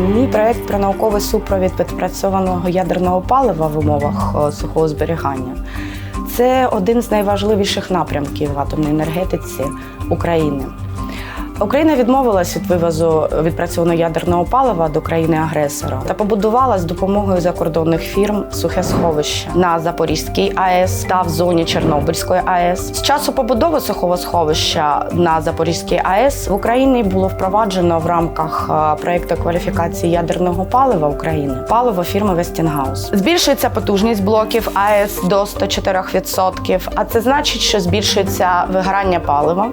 Мій проєкт про науковий супровід відпрацьованого ядерного палива в умовах сухого зберігання – це один з найважливіших напрямків в атомній енергетиці України. Україна відмовилась від вивозу відпрацьованого ядерного палива до країни-агресора та побудувала з допомогою закордонних фірм сухе сховище на Запорізькій АЕС та в зоні Чорнобильської АЕС. З часу побудови сухого сховища на Запорізькій АЕС в Україні було впроваджено в рамках проєкту кваліфікації ядерного палива України паливо фірми Westinghouse. Збільшується потужність блоків АЕС до 104%, а це значить, що збільшується вигорання палива,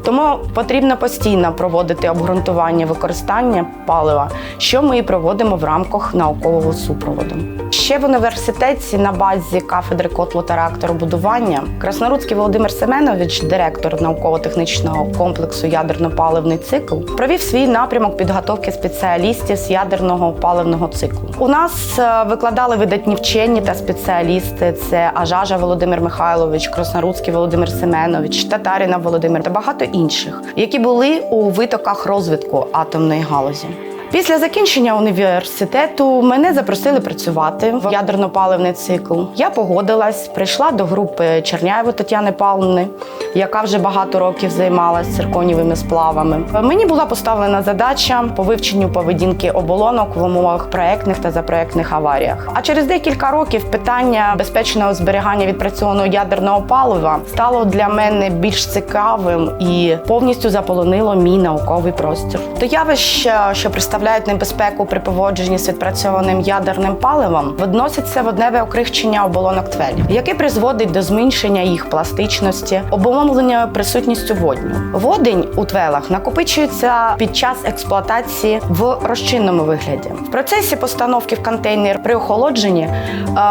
тому потрібно постійно проводити обґрунтування використання палива, що ми і проводимо в рамках наукового супроводу. Ще в університеті на базі кафедри котлу та реакторобудування Краснорудський Володимир Семенович, директор науково-технічного комплексу «Ядерно-паливний цикл», провів свій напрямок підготовки спеціалістів з ядерного паливного циклу. У нас викладали видатні вчені та спеціалісти – це Ажажа Володимир Михайлович, Краснорудський Володимир Семенович, Татарінов Володимир та багато інших, які були у витоках розвитку атомної галузі. Після закінчення університету мене запросили працювати в ядерно-паливний цикл. Я погодилась, прийшла до групи Черняєвої Тетяни Павлівни, яка вже багато років займалася цирконієвими сплавами. Мені була поставлена задача по вивченню поведінки оболонок в умовах проєктних та запроєктних аваріях. А через декілька років питання безпечного зберігання відпрацьованого ядерного палива стало для мене більш цікавим і повністю заполонило мій науковий простір. До явища, що представляють небезпеку при поводженні з відпрацьованим ядерним паливом, відноситься водневе окрихчення оболонок твелів, яке призводить до зменшення їх пластичності, обумовлення присутністю водню. Водень у твелах накопичується під час експлуатації в розчинному вигляді. В процесі постановки в контейнер при охолодженні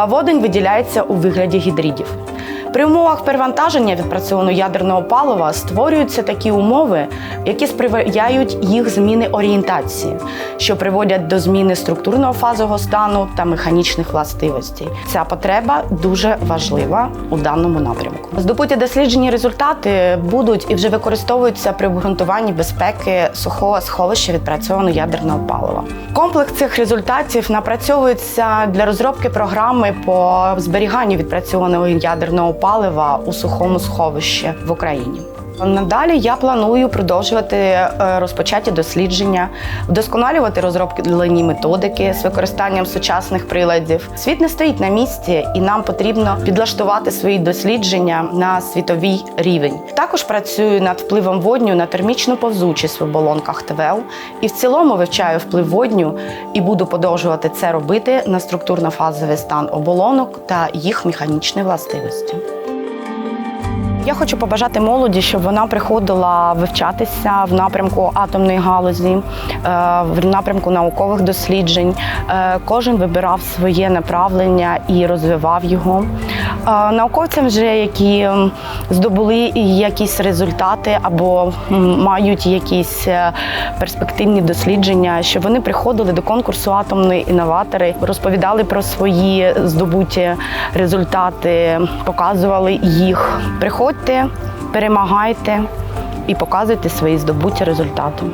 водень виділяється у вигляді гідридів. При умовах перевантаження відпрацьованого ядерного палива створюються такі умови, які сприяють їх зміни орієнтації, що приводять до зміни структурного фазового стану та механічних властивостей. Ця потреба дуже важлива у даному напрямку. Здобуті досліджені результати будуть і вже використовуються при обґрунтуванні безпеки сухого сховища відпрацьованого ядерного палива. Комплекс цих результатів напрацьовується для розробки програми по зберіганню відпрацьованого ядерного палива у сухому сховищі в Україні. Надалі я планую продовжувати розпочаті дослідження, вдосконалювати розроблені методики з використанням сучасних приладів. Світ не стоїть на місці, і нам потрібно підлаштувати свої дослідження на світовий рівень. Також працюю над впливом водню на термічну повзучість в оболонках ТВЕЛ і в цілому вивчаю вплив водню і буду продовжувати це робити на структурно-фазовий стан оболонок та їх механічні властивості. Я хочу побажати молоді, щоб вона приходила вивчатися в напрямку атомної галузі, в напрямку наукових досліджень. Кожен вибирав своє направлення і розвивав його. Науковцям, які здобули якісь результати або мають якісь перспективні дослідження, щоб вони приходили до конкурсу «Атомні інноватори», розповідали про свої здобуті результати, показували їх. Приходьте, перемагайте і показуйте свої здобуті результати.